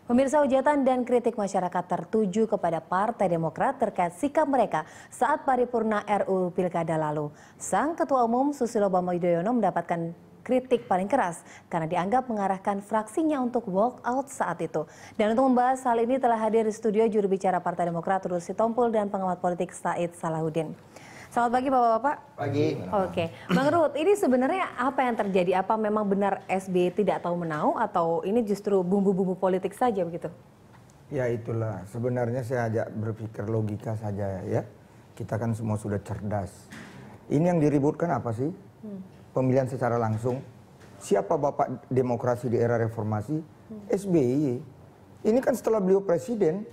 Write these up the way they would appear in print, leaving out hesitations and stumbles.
Pemirsa, hujatan dan kritik masyarakat tertuju kepada Partai Demokrat terkait sikap mereka saat paripurna RUU Pilkada lalu. Sang Ketua Umum Susilo Bambang Yudhoyono mendapatkan kritik paling keras karena dianggap mengarahkan fraksinya untuk walk out saat itu. Dan untuk membahas hal ini telah hadir di studio juru bicara Partai Demokrat Ruhut Sitompul dan pengamat politik Said Salahuddin. Selamat pagi Bapak-Bapak. Pagi. Oke, Bang Ruhut, ini sebenarnya apa yang terjadi? Apa memang benar SBY tidak tahu menau atau ini justru bumbu-bumbu politik saja begitu? Ya itulah, sebenarnya saya ajak berpikir logika saja ya. Kita kan semua sudah cerdas. Ini yang diributkan apa sih? Pemilihan secara langsung. Siapa Bapak demokrasi di era reformasi? SBY. Ini kan setelah beliau presiden,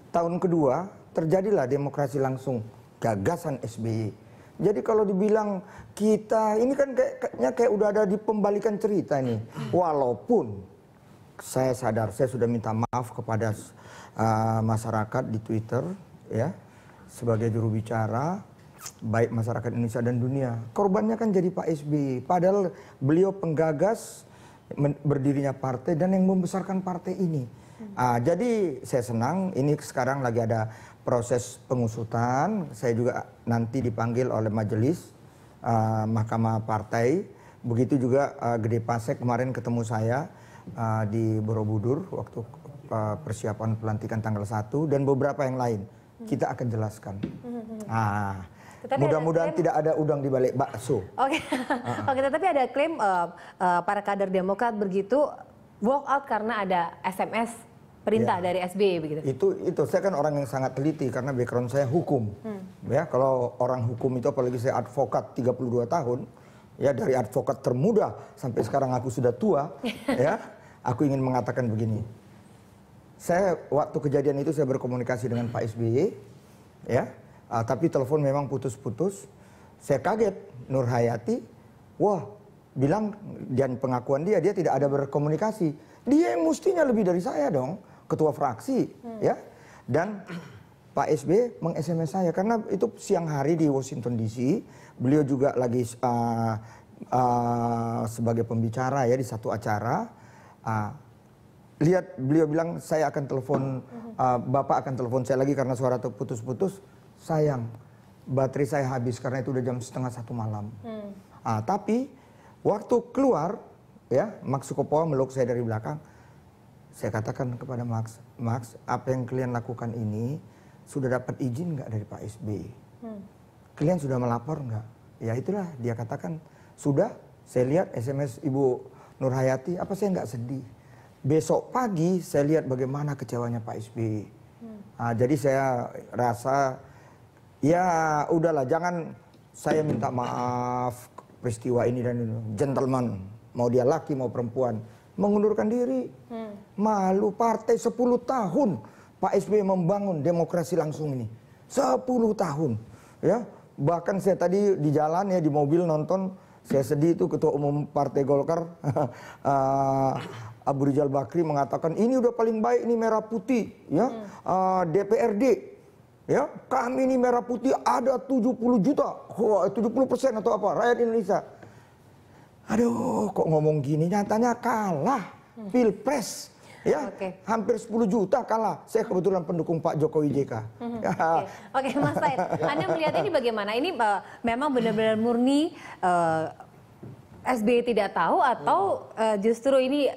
tahun kedua terjadilah demokrasi langsung. Gagasan SBY. Jadi kalau dibilang kita ini kan kayaknya kayak udah ada di pembalikan cerita nih. Walaupun saya sadar, saya sudah minta maaf kepada masyarakat di Twitter ya, sebagai juru bicara baik masyarakat Indonesia dan dunia. Korbannya kan jadi Pak SBY. Padahal beliau penggagas berdirinya partai dan yang membesarkan partai ini. Jadi saya senang ini sekarang lagi ada proses pengusutan. Saya juga nanti dipanggil oleh majelis Mahkamah Partai. Begitu juga Gede Pasek kemarin ketemu saya di Borobudur waktu persiapan pelantikan tanggal 1 dan beberapa yang lain. Kita akan jelaskan. Mudah-mudahan tidak ada udang di balik bakso. Oke, tetapi ada klaim para kader Demokrat begitu walk out karena ada SMS perintah dari SBY begitu. Itu saya kan orang yang sangat teliti karena background saya hukum. Ya, kalau orang hukum itu apalagi saya advokat 32 tahun, ya dari advokat termuda sampai sekarang aku sudah tua, ya. Aku ingin mengatakan begini. Saya waktu kejadian itu saya berkomunikasi dengan Pak SBY, ya. Tapi telepon memang putus-putus. Saya kaget, Nur Hayati, bilang dan pengakuan dia tidak ada berkomunikasi. Dia yang mestinya lebih dari saya dong, ketua fraksi, ya. Dan Pak SBY meng-SMS saya karena itu siang hari di Washington DC. Beliau juga lagi sebagai pembicara ya di satu acara. Lihat beliau bilang saya akan telepon, Bapak akan telepon saya lagi karena suara putus-putus. Sayang, baterai saya habis karena itu udah jam 1:30 malam. Tapi waktu keluar, ya Max Sukopo meluk saya dari belakang. Saya katakan kepada Max, apa yang kalian lakukan ini sudah dapat izin nggak dari Pak SBY? Kalian sudah melapor nggak? Ya itulah dia katakan sudah. Saya lihat SMS Ibu Nur Hayati, apa saya nggak sedih? Besok pagi saya lihat bagaimana kecewanya Pak SBY. Jadi saya rasa ya udahlah, jangan saya minta maaf peristiwa ini dan ini. Gentleman, mau dia laki mau perempuan, mengundurkan diri. Malu partai 10 tahun Pak SBY membangun demokrasi langsung ini. 10 tahun. Ya, bahkan saya tadi di jalan ya di mobil nonton, saya sedih itu Ketua Umum Partai Golkar Abu Rizal Bakri mengatakan ini udah paling baik ini merah putih ya. DPRD ya, kami ini merah putih ada 70 juta, 70% atau apa rakyat Indonesia. Aduh, kok ngomong gini, nyatanya kalah Pilpres. Ya, hampir 10 juta kalah. Saya kebetulan pendukung Pak Jokowi JK. Oke, Mas Said, Anda melihat ini bagaimana? Ini memang benar-benar murni SBY tidak tahu atau justru ini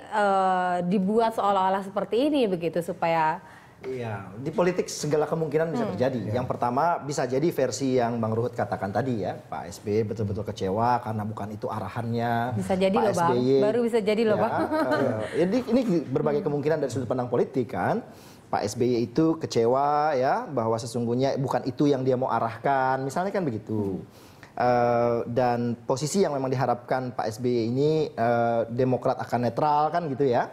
dibuat seolah-olah seperti ini begitu supaya... Iya, di politik segala kemungkinan bisa terjadi. Yang pertama bisa jadi versi yang Bang Ruhut katakan tadi ya, Pak SBY betul-betul kecewa karena bukan itu arahannya. Bisa jadi Pak loh Bang, SBY, baru bisa jadi loh Bang. Jadi ini berbagai kemungkinan dari sudut pandang politik kan. Pak SBY itu kecewa ya bahwa sesungguhnya bukan itu yang dia mau arahkan, misalnya kan begitu. Dan posisi yang memang diharapkan Pak SBY ini Demokrat akan netral kan gitu ya.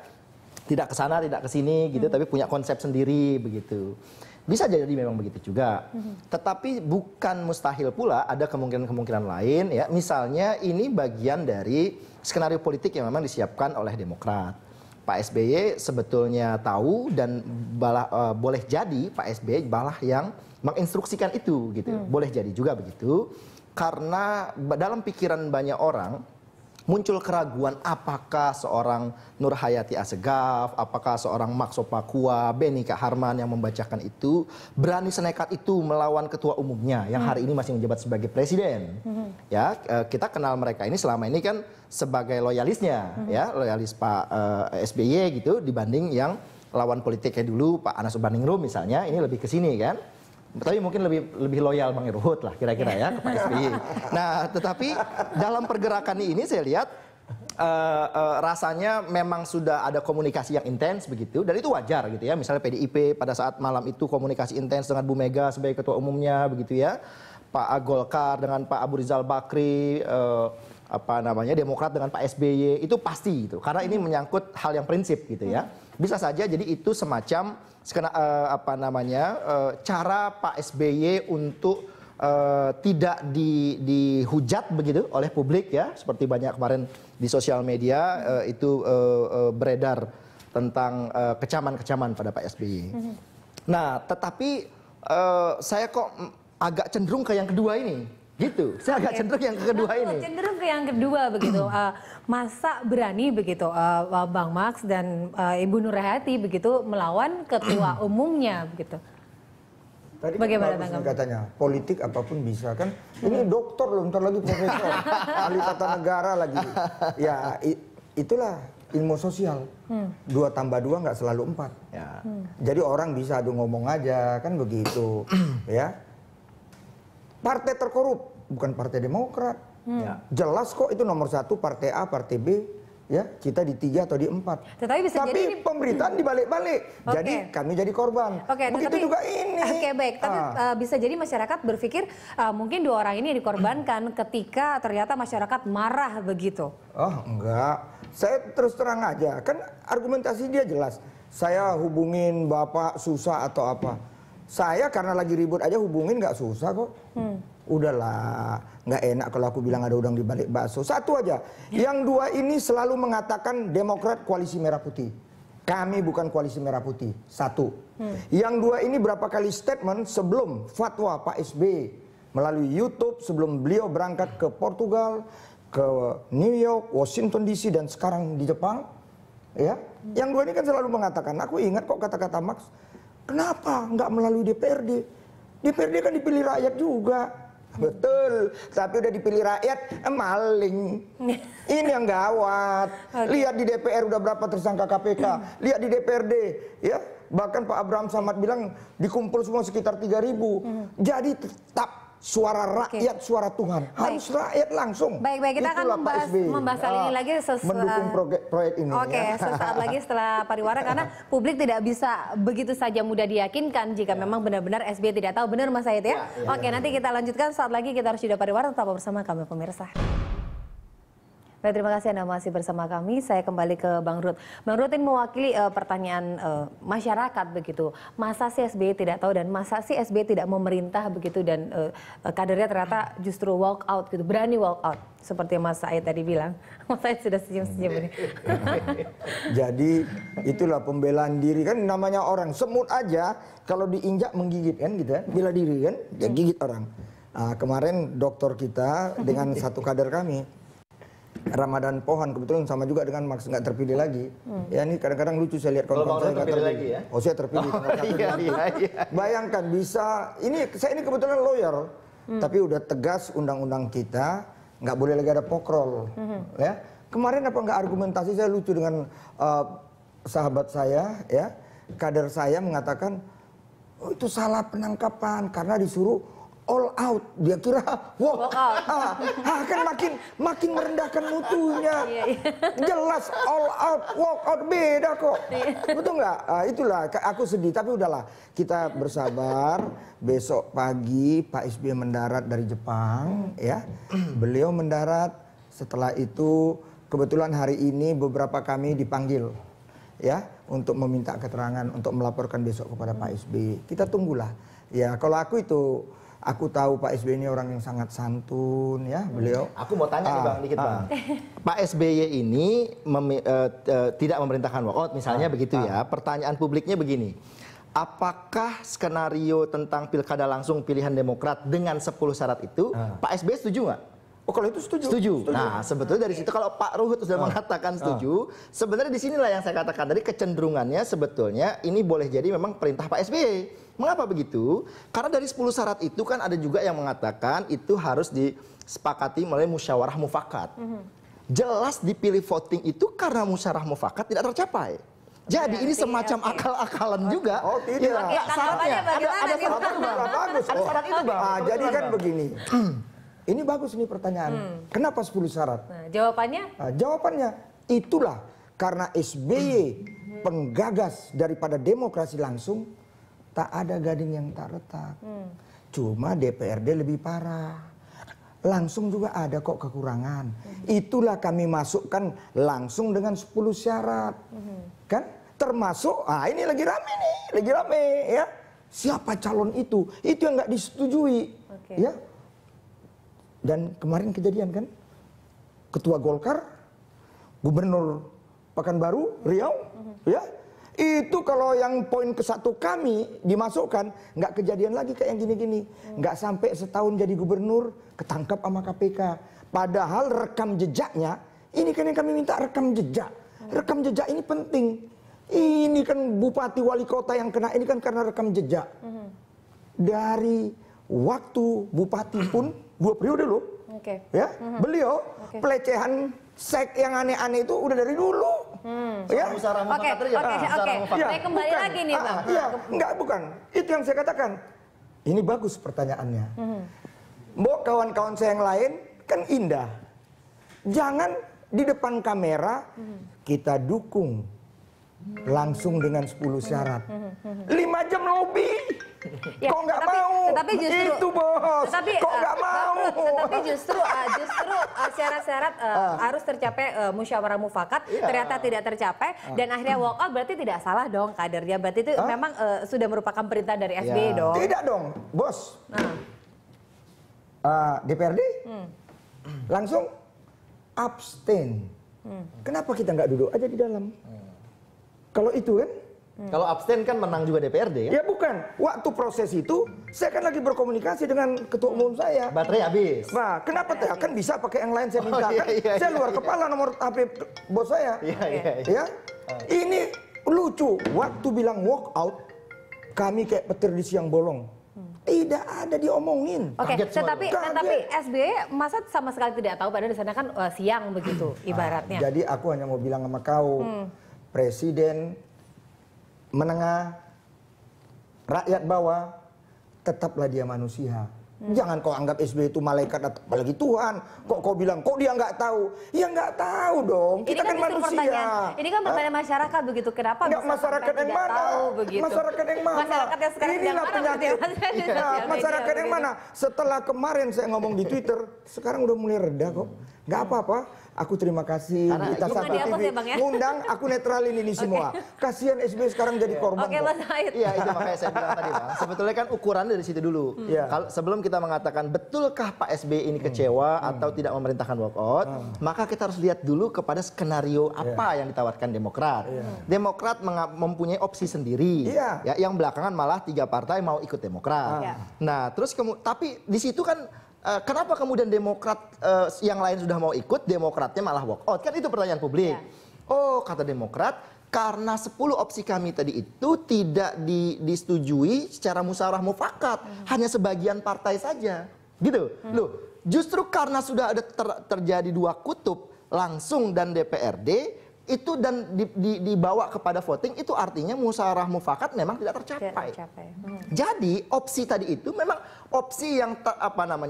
Tidak ke sana, tidak ke sini gitu, tapi punya konsep sendiri begitu. Bisa jadi memang begitu juga. Tetapi bukan mustahil pula ada kemungkinan-kemungkinan lain ya. Misalnya ini bagian dari skenario politik yang memang disiapkan oleh Demokrat. Pak SBY sebetulnya tahu dan boleh jadi Pak SBY malah yang menginstruksikan itu gitu. Boleh jadi juga begitu. Karena dalam pikiran banyak orang muncul keraguan apakah seorang Nur Hayati Assegaf, apakah seorang Maxo Pakua, Benny Kaharman yang membacakan itu berani senekat itu melawan ketua umumnya yang hari ini masih menjabat sebagai presiden. Ya, kita kenal mereka ini selama ini kan sebagai loyalisnya, ya, loyalis Pak SBY gitu dibanding yang lawan politiknya dulu Pak Anas Urbaningrum misalnya, ini lebih ke sini kan. Tapi mungkin lebih loyal Bang Ruhut lah kira-kira ya ke Pak SBY. Nah, tetapi dalam pergerakan ini saya lihat rasanya memang sudah ada komunikasi yang intens begitu, dan itu wajar gitu ya. Misalnya PDIP pada saat malam itu komunikasi intens dengan Bu Mega sebagai ketua umumnya begitu ya. Pak Golkar dengan Pak Abu Rizal Bakri, Demokrat dengan Pak SBY, itu pasti gitu. Karena ini menyangkut hal yang prinsip gitu ya. Bisa saja jadi itu semacam cara Pak SBY untuk tidak dihujat begitu oleh publik ya, seperti banyak kemarin di sosial media itu beredar tentang kecaman-kecaman pada Pak SBY. Nah, tetapi saya kok agak cenderung ke yang kedua ini. Gitu, saya agak cenderung yang kedua ini. Cenderung ke yang kedua begitu. Masa berani begitu Bang Max dan Ibu Nur Hayati begitu melawan ketua umumnya begitu. Tadi bagaimana kan katanya politik apapun bisa kan. Ini dokter loh, ntar lagi profesor, ahli tata negara lagi. Ya itulah ilmu sosial. 2 tambah 2 nggak selalu 4. Ya. Jadi orang bisa adu ngomong aja kan begitu. Ya. Partai terkorup bukan Partai Demokrat. Jelas kok itu nomor 1 Partai A, Partai B, ya kita di 3 atau di 4. Tetapi bisa tapi jadi pemberitaan dibalik-balik. Jadi kami jadi korban. Begitu juga ini. Oke, baik. Tapi bisa jadi masyarakat berpikir mungkin 2 orang ini dikorbankan ketika ternyata masyarakat marah begitu. Oh enggak. Saya terus terang aja. Kan argumentasi dia jelas. Saya hubungin Bapak susah atau apa. Saya karena lagi ribut aja hubungin nggak susah kok. Udahlah, nggak enak kalau aku bilang ada udang di balik bakso. Satu aja, yang 2 ini selalu mengatakan Demokrat koalisi merah putih. Kami bukan koalisi merah putih. 1. Yang 2 ini berapa kali statement sebelum fatwa Pak SBY melalui YouTube sebelum beliau berangkat ke Portugal, ke New York, Washington DC dan sekarang di Jepang. Ya, yang 2 ini kan selalu mengatakan. Aku ingat kok kata-kata Max. Kenapa nggak melalui DPRD? DPRD kan dipilih rakyat juga. Betul, tapi udah dipilih rakyat, maling. Ini yang gawat. Lihat di DPR udah berapa tersangka KPK. Lihat di DPRD, ya. Bahkan Pak Abraham Samad bilang dikumpul semua sekitar 3.000. Jadi tetap suara rakyat, suara Tuhan. Harus rakyat langsung. Baik, kita akan membahas hal ini lagi mendukung proyek ini. Sesaat lagi setelah pariwara, karena publik tidak bisa begitu saja mudah diyakinkan jika memang benar-benar SBY tidak tahu. Benar Mas Said ya? Nanti kita lanjutkan saat lagi, kita harus jeda pariwara. Tetap bersama kami pemirsa. Baik, terima kasih Anda masih bersama kami. Saya kembali ke Bang Ruhut. Bang Ruhut ini mewakili pertanyaan masyarakat begitu. Masa sih SBY tidak tahu dan masa sih SBY tidak memerintah begitu dan kadernya ternyata justru walk out gitu, berani walk out seperti yang Mas Said tadi bilang. Mas Said sudah senyum-senyum ini. Jadi itulah pembelaan diri kan, namanya orang semut aja kalau diinjak menggigit kan gitu ya, bela diri kan, dia gigit orang. Kemarin dokter kita dengan satu kader kami, Ramadan Pohan, kebetulan sama juga dengan Max, nggak terpilih lagi. Ya ini kadang-kadang lucu saya lihat kawan-kawan saya nggak terpilih. Lagi ya? Oh saya terpilih. Bayangkan bisa, saya ini kebetulan lawyer, tapi udah tegas undang-undang kita, nggak boleh lagi ada pokrol. Ya kemarin apa nggak argumentasi saya lucu dengan sahabat saya, ya kader saya mengatakan oh, itu salah penangkapan karena disuruh all out, dia kira walk out. Kan makin merendahkan mutunya. Jelas all out, walk out beda kok. Betul nggak? Itulah aku sedih, tapi udahlah kita bersabar. Besok pagi Pak SBY mendarat dari Jepang, ya. Beliau mendarat. Setelah itu kebetulan hari ini beberapa kami dipanggil, ya, untuk meminta keterangan untuk melaporkan besok kepada Pak SBY. Kita tunggulah. Ya kalau aku tahu Pak SBY ini orang yang sangat santun, ya beliau. Aku mau tanya nih Bang, dikit Bang. Pak SBY ini tidak memerintahkan walkout misalnya begitu ya. Pertanyaan publiknya begini. Apakah skenario tentang pilkada langsung pilihan Demokrat dengan 10 syarat itu Pak SBY setuju nggak? Oh kalau itu setuju. Setuju. Nah sebetulnya dari situ kalau Pak Ruhut sudah mengatakan setuju, sebenarnya di sinilah yang saya katakan tadi kecenderungannya sebetulnya ini boleh jadi memang perintah Pak SBY. Mengapa begitu? Karena dari 10 syarat itu kan ada juga yang mengatakan itu harus disepakati melalui musyawarah mufakat. Jelas dipilih voting itu karena musyawarah mufakat tidak tercapai. Jadi ini semacam akal-akalan juga. Oh tidak. Ya, syaratnya ada syarat itu Bang. Bagus. Ada syarat itu Bang. Jadi kan begini. Ini bagus nih pertanyaan. Kenapa 10 syarat? Nah, jawabannya? Nah, jawabannya itulah karena SBY penggagas daripada demokrasi langsung, tak ada gading yang tak retak. Cuma DPRD lebih parah. Langsung juga ada kok kekurangan. Itulah kami masukkan langsung dengan 10 syarat. Kan? Termasuk, ini lagi rame ya. Siapa calon itu? Itu yang nggak disetujui. Ya. Dan kemarin kejadian kan, Ketua Golkar, Gubernur Pekanbaru, Riau, ya itu kalau yang poin ke-1 kami dimasukkan, nggak kejadian lagi kayak yang gini-gini, nggak sampai setahun jadi gubernur ketangkap sama KPK. Padahal rekam jejaknya, ini kan yang kami minta rekam jejak. Rekam jejak ini penting. Ini kan bupati wali kota yang kena ini kan karena rekam jejak. Dari waktu bupati pun 2 periode loh. Ya, beliau pelecehan seks yang aneh-aneh itu udah dari dulu. Ya. Oke. Saya kembali lagi nih Bang. Enggak bukan. Itu yang saya katakan. Ini bagus pertanyaannya. Mbok kawan-kawan saya yang lain kan indah. Jangan di depan kamera kita dukung langsung dengan 10 syarat. 5 jam lobby. Ya, kok nggak mau? Tetapi justru itu bos. Kok nggak mau? Tetapi justru syarat-syarat harus tercapai musyawarah mufakat ternyata tidak tercapai dan akhirnya walk out, berarti tidak salah dong kadernya. Berarti itu memang sudah merupakan perintah dari SBY dong. Tidak dong, bos. DPRD langsung abstain. Kenapa kita nggak duduk aja di dalam? Kalau itu kan? Kalau abstain kan menang juga DPRD ya? Ya bukan. Waktu proses itu saya kan lagi berkomunikasi dengan ketua umum saya. Baterai habis. Nah, kenapa teh? Kan bisa pakai yang lain saya minta kan? Saya luar kepala nomor HP bos saya. Ya. Ini lucu. Waktu bilang walk out, kami kayak petir di siang bolong. Tidak ada diomongin. Oke, tetapi SBY masa sama sekali tidak tahu padahal di sana kan siang begitu ibaratnya. Jadi aku hanya mau bilang sama kau, presiden menengah, rakyat bawah, tetaplah dia manusia. Jangan kau anggap SBY itu malaikat, apalagi Tuhan. Kok kau bilang, kok dia nggak tahu? Ya nggak tahu dong, kita kan manusia. Ini kan pertanyaan masyarakat begitu, kenapa nggak bisa masyarakat yang mana? Tahu begitu? Masyarakat yang mana? Masyarakat yang sekarang inilah penyakit. Masyarakat yang mana? Setelah kemarin saya ngomong di Twitter, sekarang udah mulai reda kok. Nggak apa-apa. Aku terima kasih kita satu TV ngundang, aku netralin ini semua. Kasihan SBY sekarang jadi korban. Oke, Mas Said. Iya, itu makanya saya bilang tadi Bang. Sebetulnya kan ukuran dari situ dulu. Kalau sebelum kita mengatakan betulkah Pak SBY ini kecewa atau tidak memerintahkan walkout, maka kita harus lihat dulu kepada skenario apa yang ditawarkan Demokrat. Demokrat mempunyai opsi sendiri. Ya, yang belakangan malah 3 partai mau ikut Demokrat. Nah, terus tapi di situ kan kenapa kemudian Demokrat yang lain sudah mau ikut, Demokratnya malah walk out? Kan itu pertanyaan publik. Oh, kata Demokrat, karena 10 opsi kami tadi itu tidak disetujui secara musyawarah mufakat, hanya sebagian partai saja. Gitu. Loh, justru karena sudah ada terjadi 2 kutub, langsung dan DPRD, itu dan dibawa kepada voting, itu artinya musyawarah mufakat memang tidak tercapai. Jadi opsi tadi itu memang opsi yang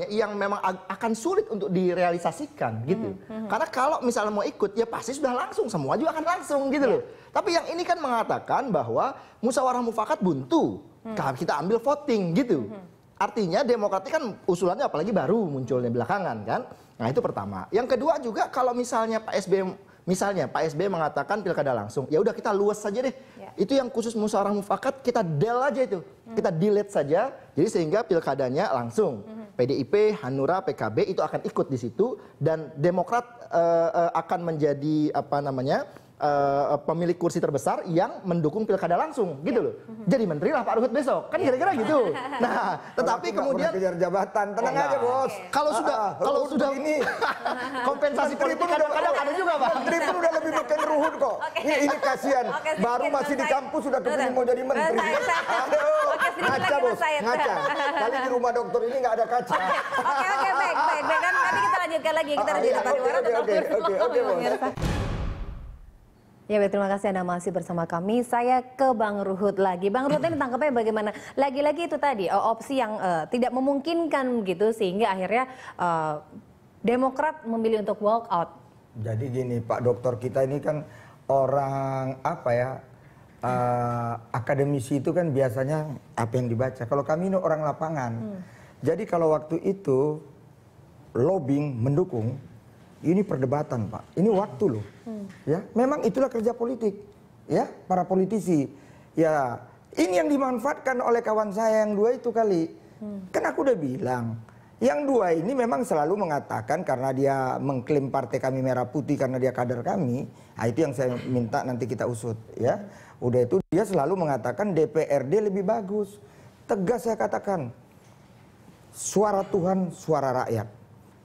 yang memang akan sulit untuk direalisasikan gitu. Karena kalau misalnya mau ikut ya pasti sudah langsung, semua juga akan langsung gitu loh. Tapi yang ini kan mengatakan bahwa musyawarah mufakat buntu. Kalau kita ambil voting gitu. Artinya Demokrat kan usulannya apalagi baru munculnya belakangan kan. Nah itu pertama. Yang kedua juga kalau misalnya Pak SBY mengatakan pilkada langsung, ya udah kita luas saja deh. Itu yang khusus musyawarah mufakat kita del aja itu. Kita delete saja. Jadi sehingga pilkadanya langsung. PDIP, Hanura, PKB itu akan ikut di situ dan Demokrat akan menjadi pemilik kursi terbesar yang mendukung pilkada langsung, gitu loh. Jadi menteri lah Pak Ruhut besok, kan kira-kira gitu. Nah, tetapi kemudian kejar jabatan, tenang aja bos. Kalau sudah ini kompensasi politik kadang-kadang ada juga Pak. Menteri pun udah lebih beken Ruhut kok. Ini kasihan, baru masih di kampus sudah kepingin mau jadi menteri. Aduh, ngaca bos, ngaca. Kali di rumah dokter ini nggak ada kaca. Oke, baik. Dan nanti kita lanjutkan lagi, kita lanjutkan Oke, bos. Ya baik, terima kasih Anda masih bersama kami. Saya ke Bang Ruhut lagi. Bang Ruhut ini tangkapnya bagaimana? Lagi-lagi itu tadi opsi yang tidak memungkinkan gitu sehingga akhirnya Demokrat memilih untuk walk out. Jadi gini Pak Dokter, kita ini kan orang apa ya, akademisi itu kan biasanya apa yang dibaca. Kalau kami ini orang lapangan. Jadi kalau waktu itu lobbying mendukung, ini perdebatan Pak, ini waktu loh. Ya, memang itulah kerja politik, ya para politisi. Ya, ini yang dimanfaatkan oleh kawan saya yang dua itu kali. Kan aku udah bilang, yang dua ini memang selalu mengatakan karena dia mengklaim partai kami merah putih karena dia kader kami. Nah, itu yang saya minta nanti kita usut, ya. Udah itu dia selalu mengatakan DPRD lebih bagus. Tegas saya katakan, suara Tuhan, suara rakyat.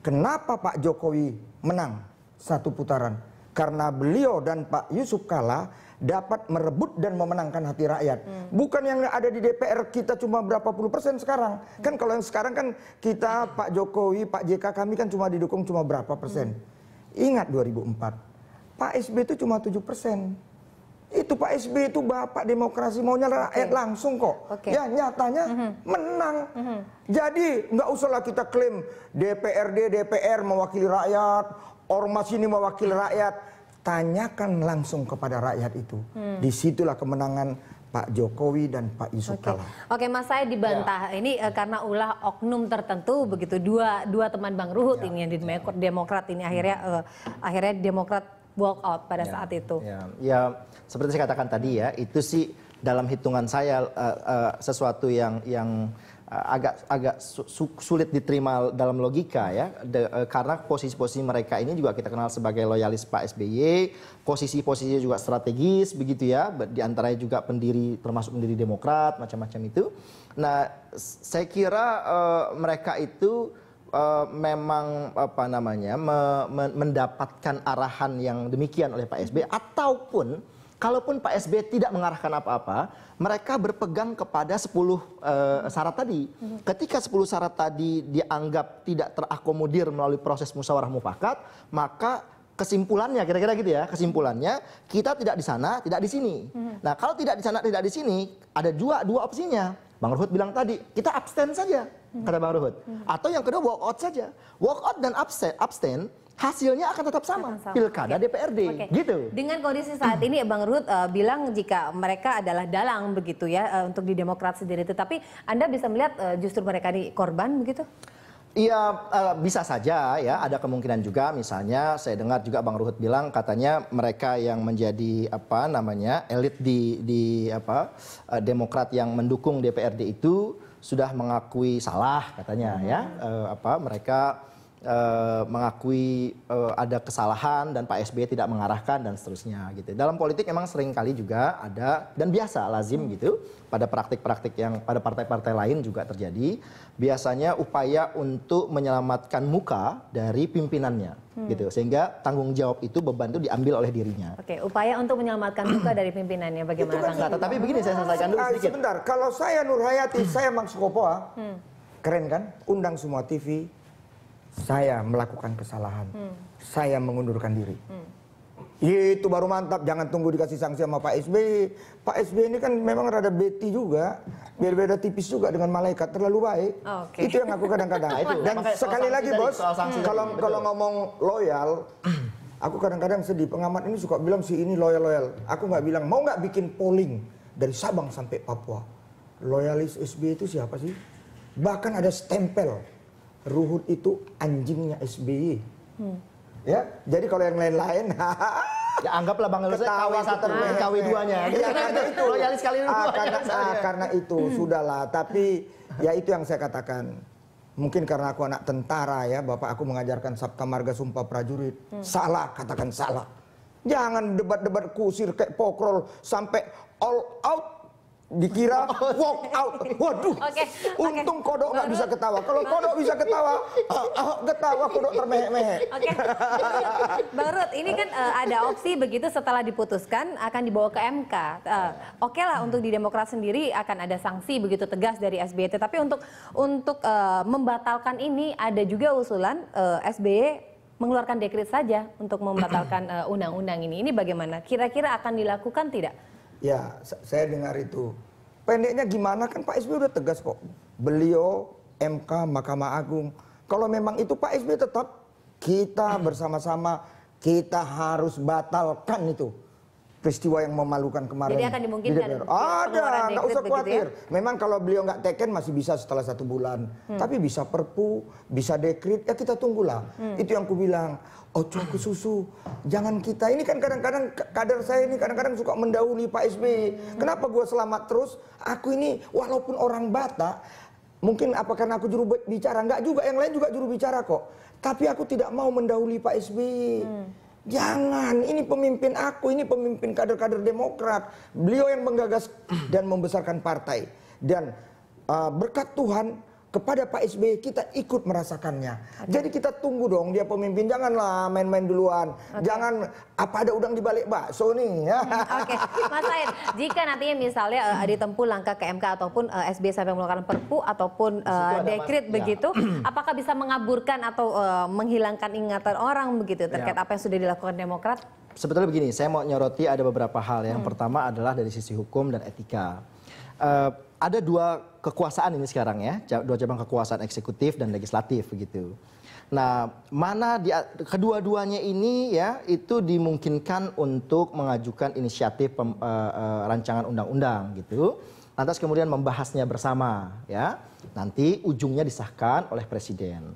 Kenapa Pak Jokowi menang satu putaran? Karena beliau dan Pak Yusuf Kalla dapat merebut dan memenangkan hati rakyat. Bukan yang ada di DPR kita cuma berapa puluh persen sekarang. Kan kalau yang sekarang kan kita Pak Jokowi, Pak JK kami kan cuma didukung cuma berapa persen. Ingat 2004, Pak SB itu cuma 7%. Itu Pak SB itu bapak demokrasi maunya rakyat langsung kok. Ya nyatanya menang. Jadi nggak usahlah kita klaim DPR mewakili rakyat, ormas ini mewakili rakyat. Tanyakan langsung kepada rakyat itu. Disitulah kemenangan Pak Jokowi dan Pak Yusuf Kalla. Oke, Mas, saya dibantah ini karena ulah oknum tertentu begitu dua teman Bang Ruhut ini yang di Demokrat ini akhirnya Demokrat walk out pada saat itu. Ya, seperti saya katakan tadi ya, itu sih dalam hitungan saya sesuatu yang agak sulit diterima dalam logika ya, karena posisi-posisi mereka ini juga kita kenal sebagai loyalis Pak SBY, posisi-posisinya juga strategis begitu ya, diantaranya juga termasuk pendiri Demokrat macam-macam itu. Nah, saya kira mereka itu memang mendapatkan arahan yang demikian oleh Pak SBY, ataupun kalaupun Pak SBY tidak mengarahkan apa-apa, mereka berpegang kepada 10 syarat tadi. Ketika 10 syarat tadi dianggap tidak terakomodir melalui proses musyawarah mufakat, maka kesimpulannya kira-kira gitu ya, kesimpulannya kita tidak di sana, tidak di sini. Nah, kalau tidak di sana, tidak di sini, ada dua opsinya. Bang Ruhut bilang tadi, kita abstain saja, kata Bang Ruhut. Atau yang kedua walk out saja. Walk out dan abstain hasilnya akan tetap sama. Pilkada DPRD, gitu. Dengan kondisi saat ini Bang Ruhut bilang jika mereka adalah dalang begitu ya untuk di Demokrat sendiri. Tetapi Anda bisa melihat justru mereka ini korban begitu? Iya, bisa saja ya, ada kemungkinan juga. Misalnya saya dengar juga Bang Ruhut bilang katanya mereka yang menjadi elit di Demokrat yang mendukung DPRD itu sudah mengakui salah katanya ya. Mereka mengakui ada kesalahan dan Pak SBY tidak mengarahkan dan seterusnya gitu. Dalam politik memang sering kali juga ada dan biasa lazim gitu pada praktik-praktik yang pada partai-partai lain juga terjadi. Biasanya upaya untuk menyelamatkan muka dari pimpinannya gitu, sehingga tanggung jawab itu beban itu diambil oleh dirinya. Oke, upaya untuk menyelamatkan muka dari pimpinannya bagaimana? Tetapi begini saya selesaikan dulu sedikit. Sebentar, kalau saya Nur Hayati, saya Max Kopoa, keren kan? Undang semua TV. Saya melakukan kesalahan, saya mengundurkan diri. Itu baru mantap, jangan tunggu dikasih sanksi sama Pak SBY. Pak SBY ini kan memang rada beti juga, beda tipis juga dengan malaikat, terlalu baik. Itu yang aku kadang-kadang. Dan sekali lagi bos, kalau ngomong loyal, aku kadang-kadang sedih, pengamat ini suka bilang si ini loyal. Aku nggak bilang, mau nggak bikin polling dari Sabang sampai Papua. Loyalis SBY itu siapa sih? Bahkan ada stempel. Ruhut itu anjingnya SBY. Ya, jadi kalau yang lain-lain ya anggaplah Bang Ruhut KW1, KW2-nya. Ya, karena itu loyalis kali karena itu sudahlah, tapi ya itu yang saya katakan. Mungkin karena aku anak tentara ya, bapak aku mengajarkan Sabta Marga Sumpah Prajurit. Salah, katakan salah. Jangan debat-debat kusir kayak pokrol sampai all out dikira walk out. Waduh. Untung kodok nggak bisa ketawa. Kalau kodok bisa ketawa, ketawa kodok termehek-mehek. Bang Ruth, ini kan ada opsi begitu setelah diputuskan akan dibawa ke MK. Oke lah, untuk di Demokrat sendiri akan ada sanksi begitu tegas dari SBY. Tapi untuk membatalkan ini ada juga usulan SBY mengeluarkan dekret saja untuk membatalkan undang-undang ini. Ini bagaimana? Kira-kira akan dilakukan tidak? Ya, saya dengar itu. Pendeknya gimana, kan Pak SBY udah tegas kok. Beliau MK, Mahkamah Agung. Kalau memang itu Pak SBY tetap, kita bersama-sama, kita harus batalkan itu. Peristiwa yang memalukan kemarin. Jadi akan dimungkinkan? Ada, nggak usah khawatir. Ya? Memang kalau beliau nggak teken masih bisa setelah 1 bulan. Tapi bisa perpu, bisa dekret, ya kita tunggulah. Itu yang ku bilang, ojo ke susu. Jangan kita, ini kan kadang-kadang kader saya ini kadang-kadang suka mendahului Pak SBY. Kenapa gue selamat terus? Aku ini walaupun orang Batak, mungkin apa karena aku juru bicara, nggak juga, yang lain juga juru bicara kok. Tapi aku tidak mau mendahului Pak SBY. Jangan, ini pemimpin aku, ini pemimpin kader-kader Demokrat. Beliau yang menggagas dan membesarkan partai. Dan berkat Tuhan kepada Pak SBY kita ikut merasakannya. Jadi kita tunggu dong dia pemimpin, janganlah main-main duluan. Jangan apa ada udang di balik bakso nih. Mas Said, jika nantinya misalnya ditempuh langkah ke MK ataupun SBY sampai mengeluarkan perpu ataupun dekret begitu, apakah bisa mengaburkan atau menghilangkan ingatan orang begitu terkait apa yang sudah dilakukan Demokrat? Sebetulnya begini, saya mau nyoroti ada beberapa hal. Yang pertama adalah dari sisi hukum dan etika. Ada 2 kekuasaan ini sekarang ya, 2 cabang kekuasaan eksekutif dan legislatif begitu. Nah, mana kedua-duanya ini ya itu dimungkinkan untuk mengajukan inisiatif rancangan undang-undang gitu. Lantas kemudian membahasnya bersama ya. Nanti ujungnya disahkan oleh presiden.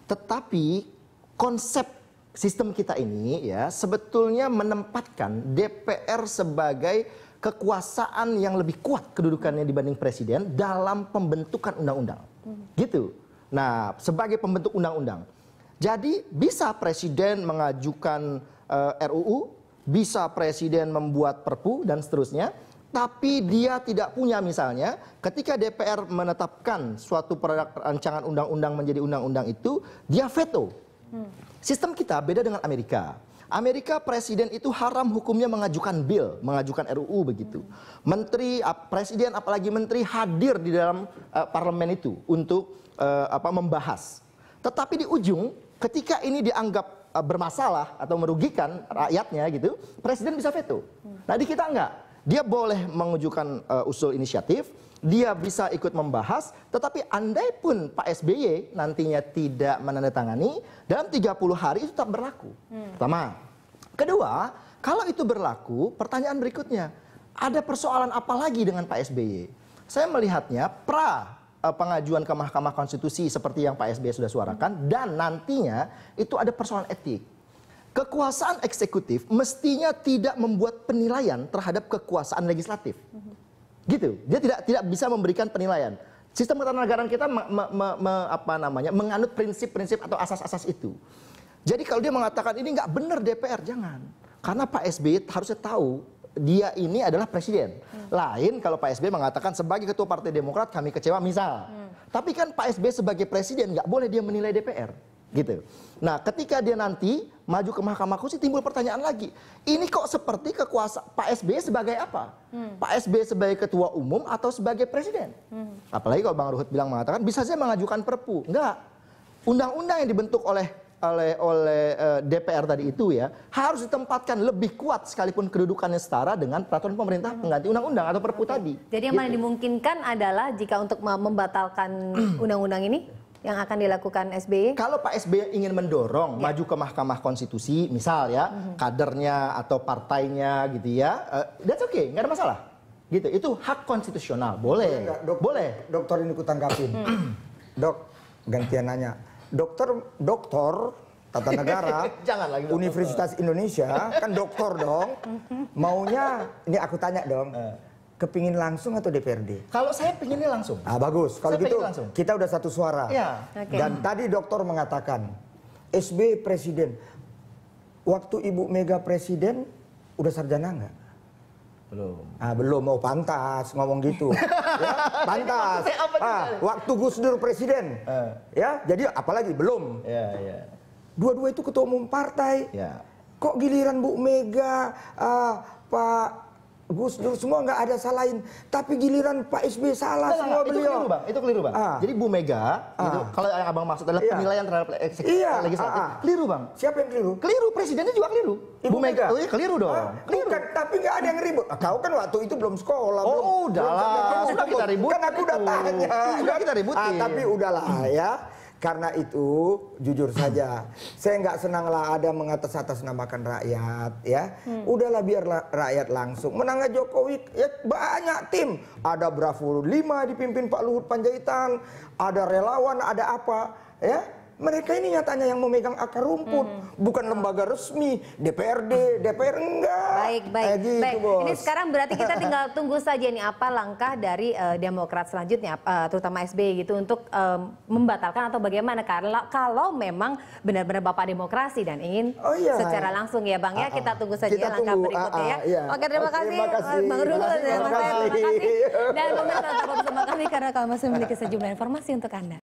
Tetapi konsep sistem kita ini ya sebetulnya menempatkan DPR sebagai kekuasaan yang lebih kuat kedudukannya dibanding presiden dalam pembentukan undang-undang. Gitu. Nah, sebagai pembentuk undang-undang. Jadi bisa presiden mengajukan RUU, bisa presiden membuat perpu dan seterusnya, tapi dia tidak punya misalnya ketika DPR menetapkan suatu rancangan undang-undang menjadi undang-undang itu, dia veto. Sistem kita beda dengan Amerika. Amerika presiden itu haram hukumnya mengajukan bill, mengajukan RUU begitu. Menteri, presiden apalagi menteri hadir di dalam parlemen itu untuk membahas. Tetapi di ujung ketika ini dianggap bermasalah atau merugikan rakyatnya gitu, presiden bisa veto. Nah di kita enggak. Dia boleh mengajukan usul inisiatif, dia bisa ikut membahas, tetapi andai pun Pak SBY nantinya tidak menandatangani, dalam 30 hari itu tetap berlaku. Pertama. Kedua, kalau itu berlaku, pertanyaan berikutnya, ada persoalan apa lagi dengan Pak SBY? Saya melihatnya pengajuan ke Mahkamah Konstitusi seperti yang Pak SBY sudah suarakan, dan nantinya itu ada persoalan etik. Kekuasaan eksekutif mestinya tidak membuat penilaian terhadap kekuasaan legislatif. Gitu. Dia tidak bisa memberikan penilaian. Sistem ketatanegaraan kita menganut prinsip-prinsip atau asas-asas itu. Jadi kalau dia mengatakan ini nggak benar DPR, jangan. Karena Pak SBY harusnya tahu dia ini adalah presiden. Lain kalau Pak SBY mengatakan sebagai ketua Partai Demokrat kami kecewa misal. Tapi kan Pak SBY sebagai presiden nggak boleh dia menilai DPR. Gitu. Nah ketika dia nanti maju ke Mahkamah Konstitusi timbul pertanyaan lagi. Ini kok seperti kekuasaan Pak SBY sebagai apa? Pak SBY sebagai ketua umum atau sebagai presiden? Apalagi kalau Bang Ruhut mengatakan bisa saja mengajukan perpu. Enggak. Undang-undang yang dibentuk oleh DPR tadi itu ya harus ditempatkan lebih kuat sekalipun kedudukannya setara dengan peraturan pemerintah pengganti undang-undang atau perpu tadi. Jadi yang mana dimungkinkan adalah jika untuk membatalkan undang-undang ini yang akan dilakukan SBY? Kalau Pak SBY ingin mendorong maju ke Mahkamah Konstitusi misal ya kadernya atau partainya gitu ya, that's okay, nggak ada masalah. Gitu, itu hak konstitusional, boleh. Boleh. Dokter ini kutanggapin. Dok, gantian nanya. Dokter tata negara Universitas Indonesia kan dokter dong, maunya ini aku tanya dong, kepingin langsung atau DPRD? Kalau saya pinginnya langsung. Bagus, kalau gitu kita udah satu suara. Ya. Dan tadi dokter mengatakan SBY presiden, waktu Ibu Mega presiden udah sarjana nggak? Belum. Belum, mau pantas ngomong gitu. Ya, pantas. Waktu Gus Dur presiden. Ya, jadi apalagi belum. Ya. Dua-dua itu ketua umum partai. Ya. Kok giliran Bu Mega, Pak Gus Dur semua nggak ada salahin, tapi giliran Pak SBY salah semua beliau. Itu keliru bang. Jadi Bu Mega, itu kalau yang abang maksud adalah penilaian terhadap legislatif, keliru bang. Siapa yang keliru? Keliru, presidennya juga keliru. Ibu Mega. Oh iya keliru dong. Keliru. Bukan, tapi nggak ada yang ribut. Kau kan waktu itu belum sekolah. Oh udahlah, sudah kita ributin. Kan aku udah tanya. Sudah kita ributin. Tapi udahlah ya. Karena itu jujur saja, saya nggak senang lah ada mengatas-atasnamakan rakyat ya. Udahlah biar rakyat langsung. Menangnya Jokowi ya banyak tim. Ada Bravo 5 dipimpin Pak Luhut Panjaitan, ada relawan, ada apa ya. Mereka ini nyatanya yang memegang akar rumput, bukan lembaga resmi, DPRD, DPR enggak. Baik. Gitu, Bos. Ini sekarang berarti kita tinggal tunggu saja nih apa langkah dari Demokrat selanjutnya, terutama SBY gitu untuk membatalkan atau bagaimana kalau memang benar-benar Bapak demokrasi dan ingin secara langsung ya Bang ya, kita tunggu saja kita langkah tunggu, berikutnya ya. iya. Oke, terima kasih Bang Rul, terima kasih. Dan pemirsa tetap bersama kami karena kami masih memiliki sejumlah informasi untuk Anda.